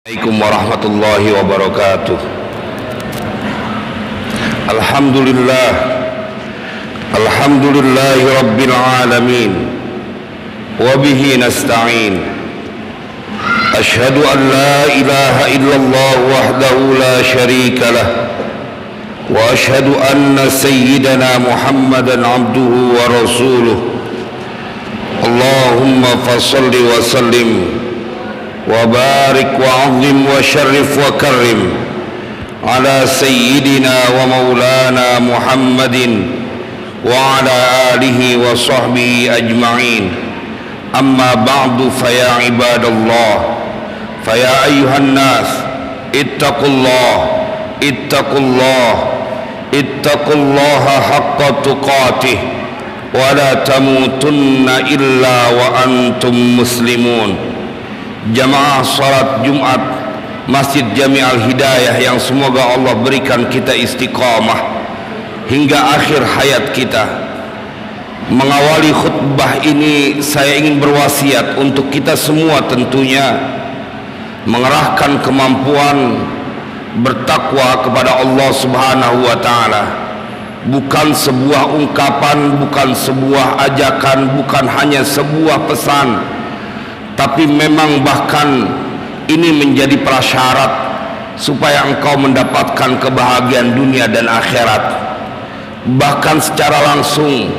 Assalamualaikum warahmatullahi wabarakatuh. Alhamdulillahi rabbil alamin, wa bihi nasta'in. Ashhadu an la ilaha illallah wahdahu la syarika lah, wa ashhadu anna sayyidana Muhammadan abduhu wa rasuluh. Allahumma fassalli wa sallim wa barik wa azim wa syarif wa karim ala sayyidina wa maulana Muhammadin wa ala alihi wa sahbihi ajma'in. Amma ba'du, faya ibadallah, faya ayyuhan nas, ittaqullaha haqqa tuqatih wa la tamutunna illa wa antum muslimun. Jamaah salat Jumat Masjid Jami'al Hidayah yang semoga Allah berikan kita istiqamah hingga akhir hayat kita. Mengawali khutbah ini saya ingin berwasiat untuk kita semua tentunya mengerahkan kemampuan bertakwa kepada Allah Subhanahu wa taala. Bukan sebuah ungkapan, bukan sebuah ajakan, bukan hanya sebuah pesan, tapi memang bahkan ini menjadi prasyarat supaya engkau mendapatkan kebahagiaan dunia dan akhirat. Bahkan secara langsung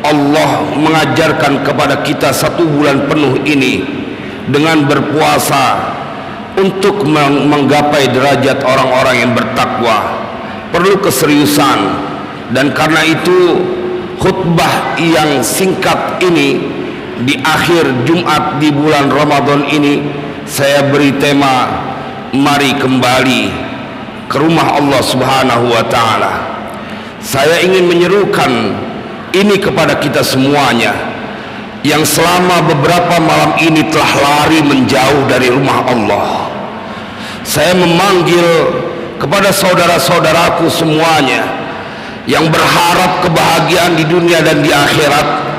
Allah mengajarkan kepada kita 1 bulan penuh ini dengan berpuasa untuk menggapai derajat orang-orang yang bertakwa. Perlu keseriusan, dan karena itu khutbah yang singkat ini di akhir Jumat di bulan Ramadan ini saya beri tema, mari kembali ke rumah Allah Subhanahu wa taala. Saya ingin menyerukan ini kepada kita semuanya yang selama beberapa malam ini telah lari menjauh dari rumah Allah. Saya memanggil kepada saudara-saudaraku semuanya yang berharap kebahagiaan di dunia dan di akhirat.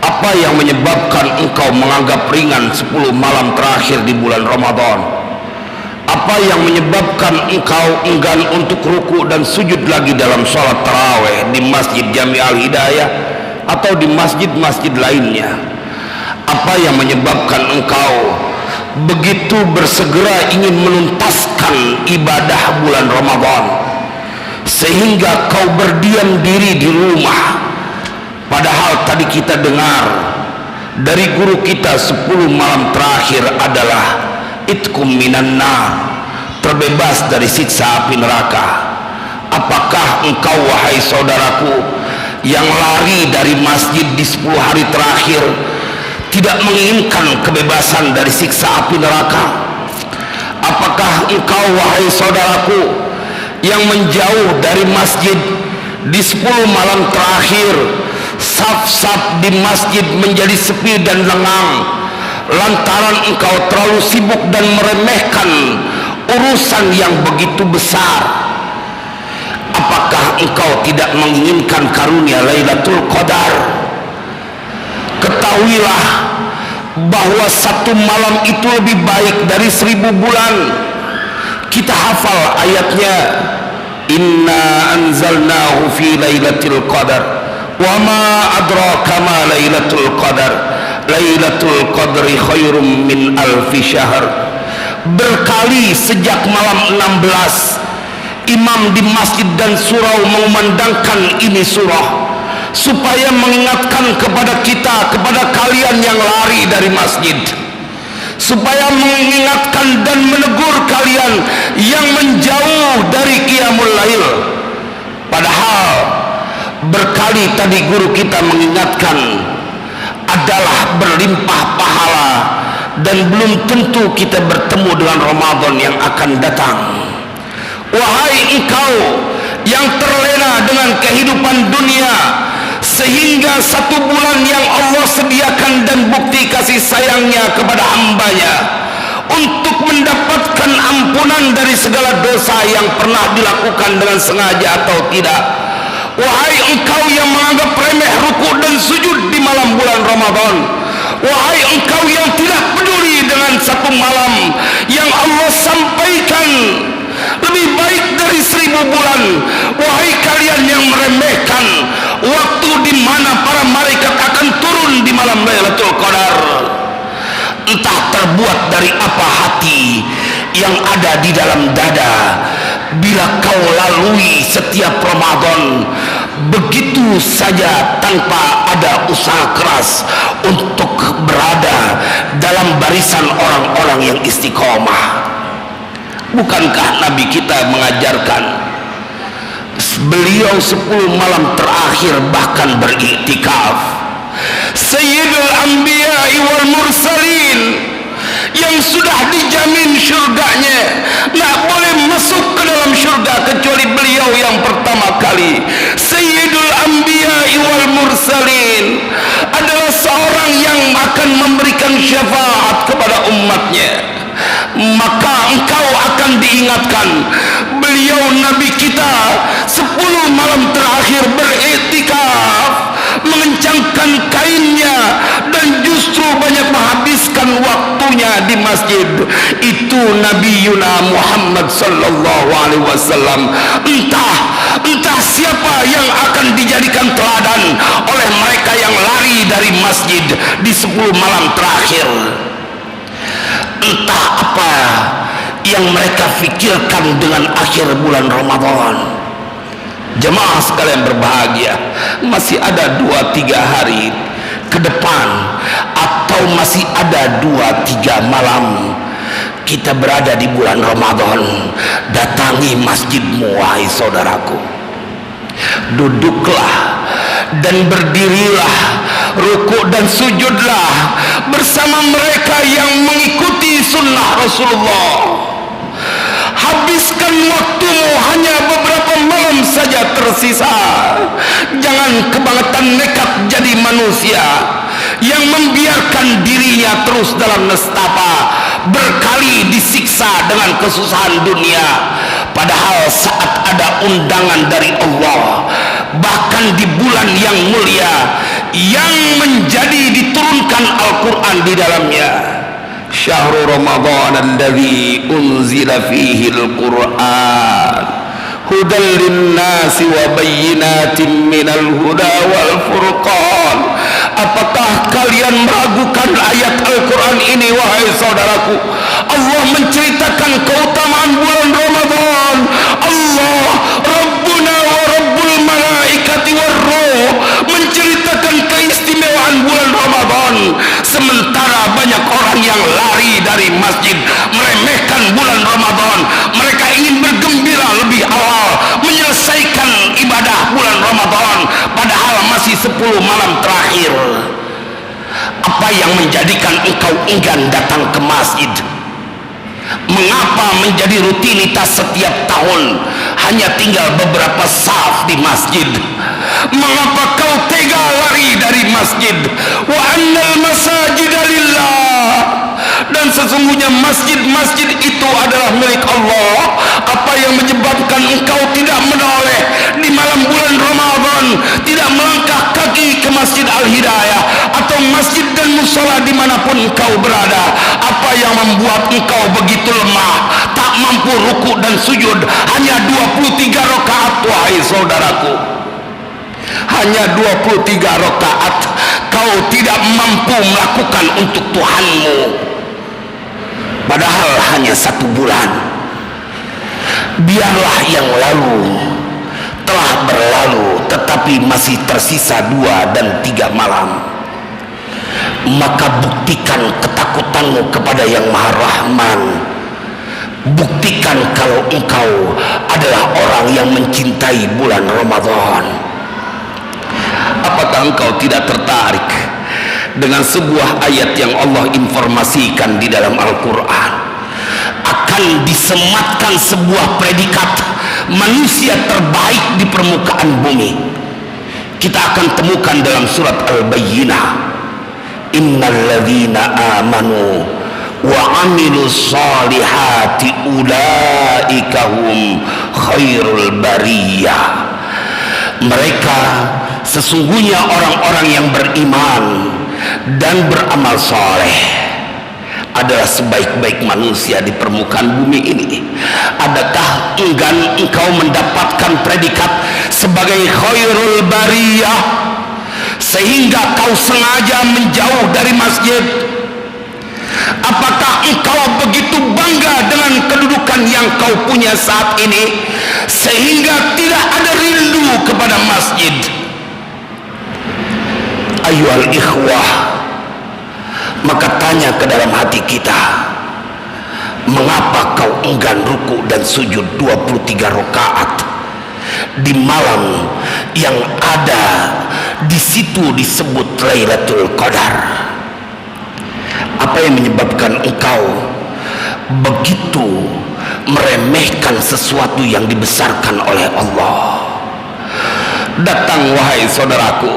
Apa yang menyebabkan engkau menganggap ringan 10 malam terakhir di bulan Ramadan? Apa yang menyebabkan engkau enggan untuk ruku dan sujud lagi dalam sholat tarawih di Masjid Jami'al Hidayah atau di masjid-masjid lainnya? Apa yang menyebabkan engkau begitu bersegera ingin menuntaskan ibadah bulan Ramadan sehingga kau berdiam diri di rumah? Padahal tadi kita dengar dari guru kita 10 malam terakhir adalah itkum minan nar, terbebas dari siksa api neraka. Apakah engkau wahai saudaraku yang lari dari masjid di 10 hari terakhir tidak menginginkan kebebasan dari siksa api neraka? Apakah engkau wahai saudaraku yang menjauh dari masjid di 10 malam terakhir saf-saf di masjid menjadi sepi dan lengang lantaran engkau terlalu sibuk dan meremehkan urusan yang begitu besar? Apakah engkau tidak menginginkan karunia Lailatul Qadar? Ketahuilah bahwa 1 malam itu lebih baik dari 1000 bulan. Kita hafal ayatnya, inna anzalnahu fi lailatul qadar wa ma adraka ma lailatul qadar, lailatul qadri khairum min alfi syahr. Berkali sejak malam 16 imam di masjid dan surau mengumandangkan ini surah supaya mengingatkan kepada kita, kepada kalian yang lari dari masjid, supaya mengingatkan dan menegur kalian yang menjauh dari qiyamul lail. Padahal berkali tadi guru kita mengingatkan adalah berlimpah pahala dan belum tentu kita bertemu dengan Ramadan yang akan datang. Wahai engkau yang terlena dengan kehidupan dunia sehingga 1 bulan yang Allah sediakan dan bukti kasih sayangnya kepada hambanya untuk mendapatkan ampunan dari segala dosa yang pernah dilakukan dengan sengaja atau tidak. Wahai engkau yang menganggap remeh ruku dan sujud di malam bulan Ramadan, wahai engkau yang tidak peduli dengan 1 malam yang Allah malam Lailatul Qadar. Entah terbuat dari apa hati yang ada di dalam dada, bila kau lalui setiap Ramadan begitu saja tanpa ada usaha keras untuk berada dalam barisan orang-orang yang istiqomah. Bukankah Nabi kita mengajarkan beliau 10 malam terakhir bahkan beriktikaf? Sayyidul Anbiya'i wal Mursalin, yang sudah dijamin syurganya, nggak boleh masuk ke dalam syurga kecuali beliau yang pertama kali. Sayyidul Anbiya'i wal Mursalin adalah seorang yang akan memberikan syafaat kepada umatnya. Maka engkau akan diingatkan, beliau Nabi kita 10 malam terakhir beriktikaf, mengencangkan kainnya dan justru banyak menghabiskan waktunya di masjid. Itu Nabi Yuna Muhammad sallallahu alaihi wasallam. Entah siapa yang akan dijadikan teladan oleh mereka yang lari dari masjid di 10 malam terakhir. Entah apa yang mereka fikirkan dengan akhir bulan Ramadan. Jemaah sekalian berbahagia, masih ada 2-3 hari ke depan, atau masih ada 2-3 malam kita berada di bulan Ramadan. Datangi masjidmu, wahai saudaraku. Duduklah dan berdirilah, rukuk dan sujudlah bersama mereka yang mengikuti sunnah Rasulullah. Habiskan waktumu, hanya beberapa malam saja tersisa. Jangan kebangetan nekat jadi manusia yang membiarkan dirinya terus dalam nestapa, berkali disiksa dengan kesusahan dunia. Padahal saat ada undangan dari Allah, bahkan di bulan yang mulia yang menjadi diturunkan Al-Quran di dalamnya, Syahrul Ramadan alladzi unzila fihi al-Quran hudan linnasi wa bayyinatin minal huda wal furqan. Apakah kalian meragukan ayat Al-Quran ini, wahai saudaraku? Allah menceritakan keutamaan bulan Ramadan. Allah Rabbuna wa Rabbul Malaikati war Ruh menceritakan keistimewaan bulan Ramadan, sementara banyak orang yang lari dari masjid meremehkan bulan Ramadan. Mereka ingin bergembira lebih awal menyelesaikan ibadah bulan Ramadan, padahal masih 10 malam terakhir. Apa yang menjadikan engkau enggan datang ke masjid? Mengapa menjadi rutinitas setiap tahun hanya tinggal beberapa saf di masjid? Mengapa kau tega lari dari masjid? Wa annal masajida lillah, dan sesungguhnya masjid-masjid itu adalah milik Allah. Apa yang menyebabkan engkau tidak menoleh di malam bulan Ramadan, tidak melangkah kaki ke Masjid Al-Hidayah atau masjid dan musola dimanapun engkau berada? Apa yang membuat engkau begitu lemah, tak mampu ruku dan sujud hanya 23 rakaat, wahai saudaraku? Hanya 23 rakaat kau tidak mampu melakukan untuk Tuhanmu, padahal hanya 1 bulan. Biarlah yang lalu telah berlalu, tetapi masih tersisa 2 dan 3 malam. Maka buktikan ketakutanmu kepada yang Maha Rahman. Buktikan kalau engkau adalah orang yang mencintai bulan Ramadan. Apakah engkau tidak tertarik dengan sebuah ayat yang Allah informasikan di dalam Al-Quran? Akan disematkan sebuah predikat manusia terbaik di permukaan bumi. Kita akan temukan dalam surat Al-Bayyinah, innal ladzina amanu wa amilus solihati ulaika hum khairul bariyah. Mereka sesungguhnya orang-orang yang beriman dan beramal soleh adalah sebaik-baik manusia di permukaan bumi ini. Adakah enggan engkau mendapatkan predikat sebagai khairul bariyah, sehingga kau sengaja menjauh dari masjid? Apakah engkau begitu bangga dengan kedudukan yang kau punya saat ini sehingga tidak ada rindu kepada masjid? Ayyuhal ikhwah, maka tanya ke dalam hati kita, mengapa kau enggan ruku dan sujud 23 rakaat di malam yang ada di situ disebut Lailatul Qadar? Apa yang menyebabkan engkau begitu meremehkan sesuatu yang dibesarkan oleh Allah? Datang wahai saudaraku,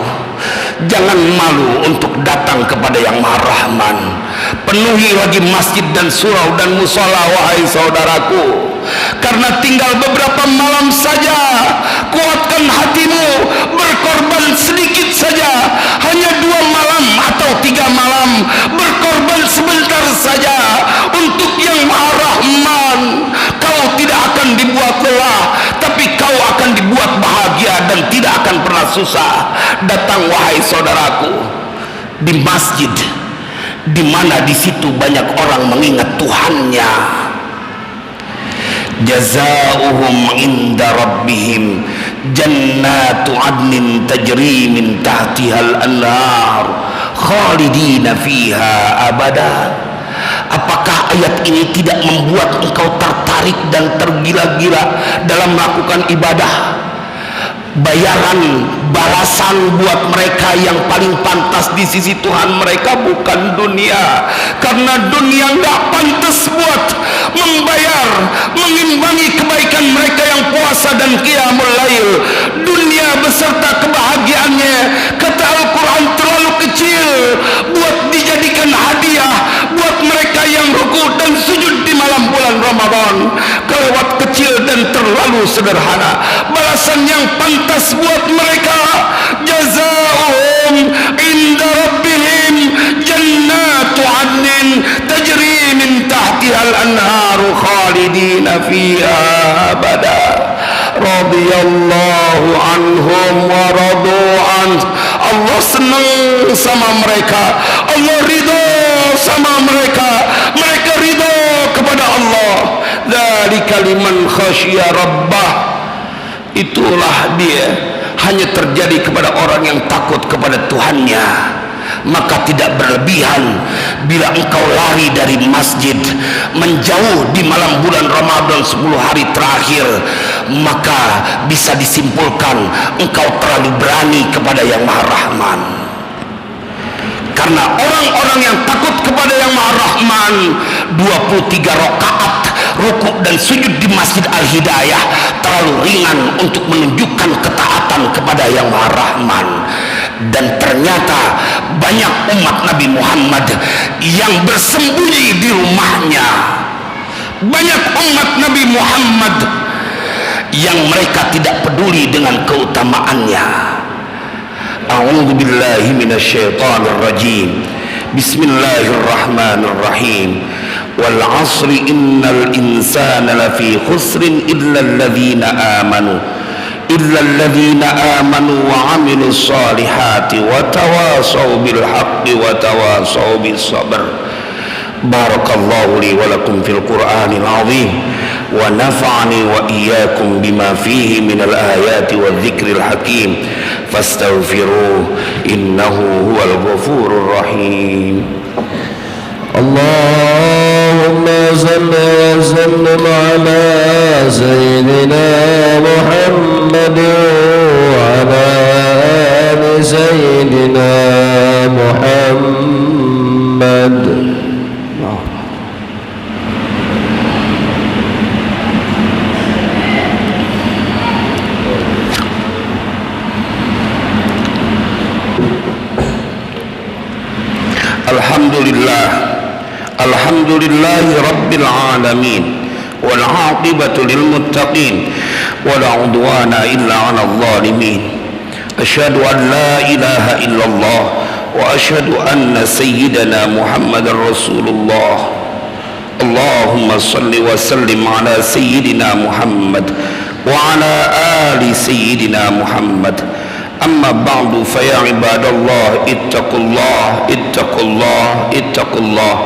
jangan malu untuk datang kepada yang Maha Rahman. Penuhi lagi masjid dan surau dan musola wahai saudaraku, karena tinggal beberapa malam saja. Kuatkan hatimu, berkorban sedikit saja, hanya 2 malam atau 3 malam, berkorban sebentar saja untuk yang Maha Rahman. Kau tidak akan dibuat lelah, tapi kau akan dibuat bahagia dan tidak akan pernah susah. Datang wahai saudaraku di masjid, di mana di situ banyak orang mengingat Tuhannya. Jazaohum inda rabbihim jannatu adnin tajri min tahtihal anhar khalidina fiha abada. Apakah ayat ini tidak membuat engkau tertarik dan tergila-gila dalam melakukan ibadah? Bayaran balasan buat mereka yang paling pantas di sisi Tuhan mereka bukan dunia, karena dunia nggak pantas buat membayar, mengimbangi kebaikan mereka yang puasa dan qiyamul lail. Dunia beserta kebahagiaannya, kata Al-Quran, terlalu kecil buat dijadikan hadiah buat mereka yang ruku dan sujud di malam bulan Ramadan. Kelewat kecil dan terlalu sederhana. Balasan yang pantas buat mereka, jazaohum inda rabbihim jannatu adnin tajri min tahtihal anharu khalidina fiha abada radhiyallahu anhum wa radu an. Allah senang sama mereka, Allah ridho sama mereka, mereka ridho kepada Allah. Dzalika liman khasyiya rabbah. Itulah dia, hanya terjadi kepada orang yang takut kepada Tuhannya. Maka tidak berlebihan bila engkau lari dari masjid, menjauh di malam bulan Ramadan 10 hari terakhir, maka bisa disimpulkan engkau terlalu berani kepada yang Maha Rahman. Karena orang-orang yang takut kepada yang Maha Rahman 23 rakaat rukuk dan sujud di Masjid Al-Hidayah terlalu ringan untuk menunjukkan ketaatan kepada yang Maha Rahman. Dan ternyata banyak umat Nabi Muhammad yang bersembunyi di rumahnya. Banyak umat Nabi Muhammad yang mereka tidak peduli dengan keutamaannya. A'udzu billahi minasyaitonir rajim. Bismillahirrahmanirrahim. Wal 'asri innal insana lafi khusrin illa alladhina amanu wa 'amilus solihati wa tawasaw bil haqqi wa tawasaw bis sabr. Barakallahu li wa lakum fil Qur'anil 'azim wa nafa'ani wa iyyakum bima fihi minal ayati wa dzikril hakim. Fastaghfiruh innahu huwal ghafurur rahim. Allahumma salli wa sallim ala sayyidina Muhammad wa ala ali sayyidina Muhammad. Alhamdulillahi rabbil alamin wal 'aqibatu lil muttaqin wala 'udwana illa 'alal zalimin. Asyhadu an la ilaha illallah wa asyhadu anna sayyidana Muhammadar Rasulullah. Allahumma salli wa sallim ala sayyidina Muhammad wa ala ali sayyidina Muhammad. أما بعد فيا عباد الله اتقوا الله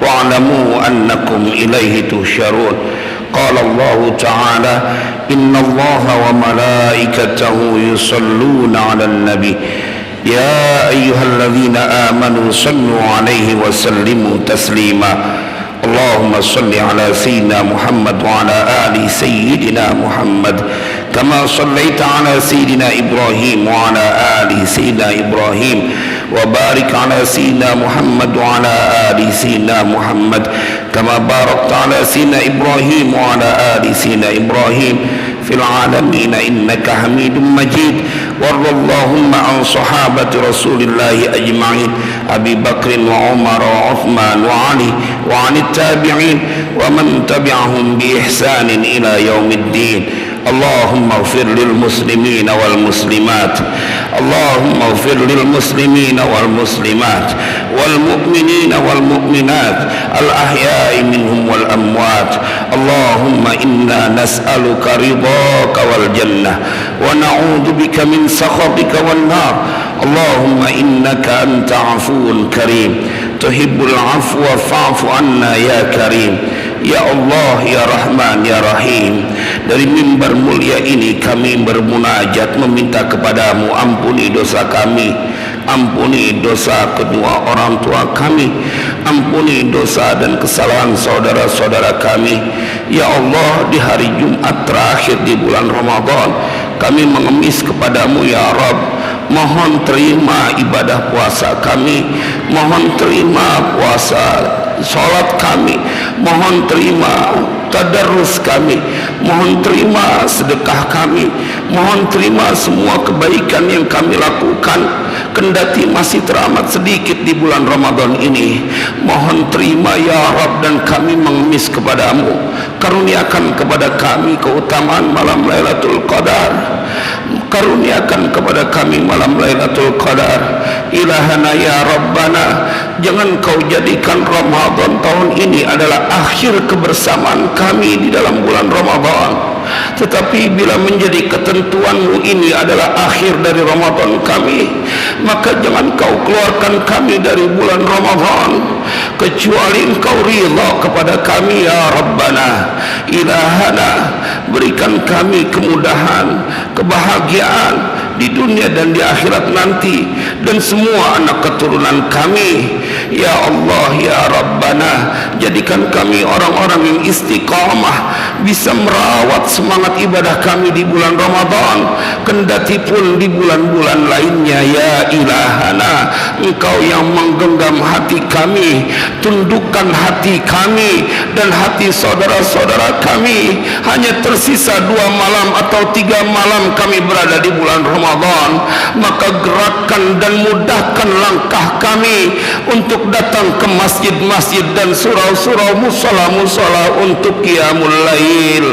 واعلموا أنكم إليه تحشرون. قال الله تعالى إن الله وملائكته يصلون على النبي يا أيها الذين آمنوا صلوا عليه وسلموا تسليما. اللهم صل على سيدنا محمد وعلى آل سيدنا محمد كما صليت على سيدنا إبراهيم وعلى آل سيدنا إبراهيم وبارك على سيدنا محمد وعلى آل سيدنا محمد كما باركت على سيدنا إبراهيم وعلى آل سيدنا إبراهيم في العالمين إنك حميد مجيد. وارض اللهم عن صحابة رسول الله أجمعين أبي بكر وعمر وعثمان وعلي وعن التابعين ومن تبعهم بإحسان إلى يوم الدين. اللهم اغفر للمسلمين والمسلمات اللهم اغفر للمسلمين والمسلمات والمؤمنين والمؤمنات الأحياء منهم والأموات. اللهم إنا نسألك رضاك والجنة ونعوذ بك من سخطك والنار. اللهم إنك أنت عفو كريم تحب العفو فاعف عنا يا كريم. Ya Allah, ya Rahman, ya Rahim, dari mimbar mulia ini kami bermunajat meminta kepadamu, ampuni dosa kami, ampuni dosa kedua orang tua kami, ampuni dosa dan kesalahan saudara-saudara kami. Ya Allah, di hari Jumat terakhir di bulan Ramadan kami mengemis kepadamu ya Rabb. Mohon terima ibadah puasa kami, mohon terima puasa salat kami, mohon terima tadarrus kami, mohon terima sedekah kami, mohon terima semua kebaikan yang kami lakukan kendati masih teramat sedikit di bulan Ramadan ini. Mohon terima ya Rabb, dan kami mengemis kepadamu, karuniakan kepada kami keutamaan malam Lailatul Qadar, karuniakan kepada kami malam Lailatul Qadar. Ilahana ya Rabbana, jangan kau jadikan Ramadan tahun ini adalah akhir kebersamaan kami di dalam bulan Ramadan, tetapi bila menjadi ketentuanmu ini adalah akhir dari Ramadan kami, maka jangan kau keluarkan kami dari bulan Ramadan kecuali engkau ridha kepada kami ya Rabbana. Ilahana, berikan kami kemudahan, kebahagiaan di dunia dan di akhirat nanti, dan semua anak keturunan kami ya Allah ya Rabbana. Jadikan kami orang-orang yang istiqamah, bisa merawat semangat ibadah kami di bulan Ramadan kendati pun di bulan-bulan lainnya ya Ilahana. Engkau yang menggenggam hati kami, tundukkan hati kami dan hati saudara-saudara kami. Hanya tersisa 2 malam atau 3 malam kami berada di bulan Ramadan, maka gerakkan dan mudahkan langkah kami untuk datang ke masjid-masjid dan surau-surau, musola-musola untuk qiyamul lail.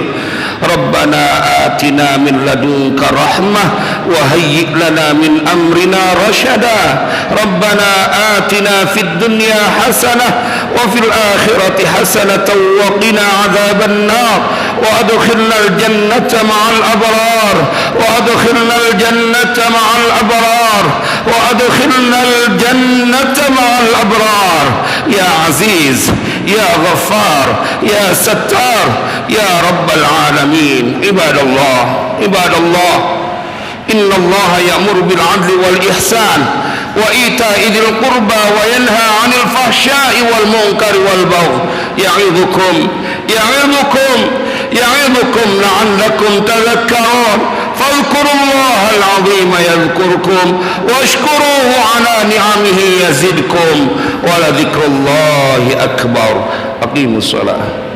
Rabbana atina min ladunka rahmah wa hayyi' lana min amrina rasyada. Rabbana atina fid dunya hasanah wa fil akhirati hasanatan wa qina adzaban nar wa adkhilnal jannata ma'al abrar wa adkhilnal jannata ma'al abrar wa adkhilnal jannata ma'al abrar ya aziz ya ghaffar ya sattar ya rabbal alamin. Ibadallah, inna Allah ya'muru bil 'adli wal ihsan wa ita'i dzil qurba wa yanha 'anil fahsya'i wal munkari wal baghi ya'idukum la'allakum tadhakkarun. Fadhkurullahal 'azima yadhkurkum washkuruhu 'ala ni'amihi yazidkum wa la dzikrullahi akbar. Aqimus shalah.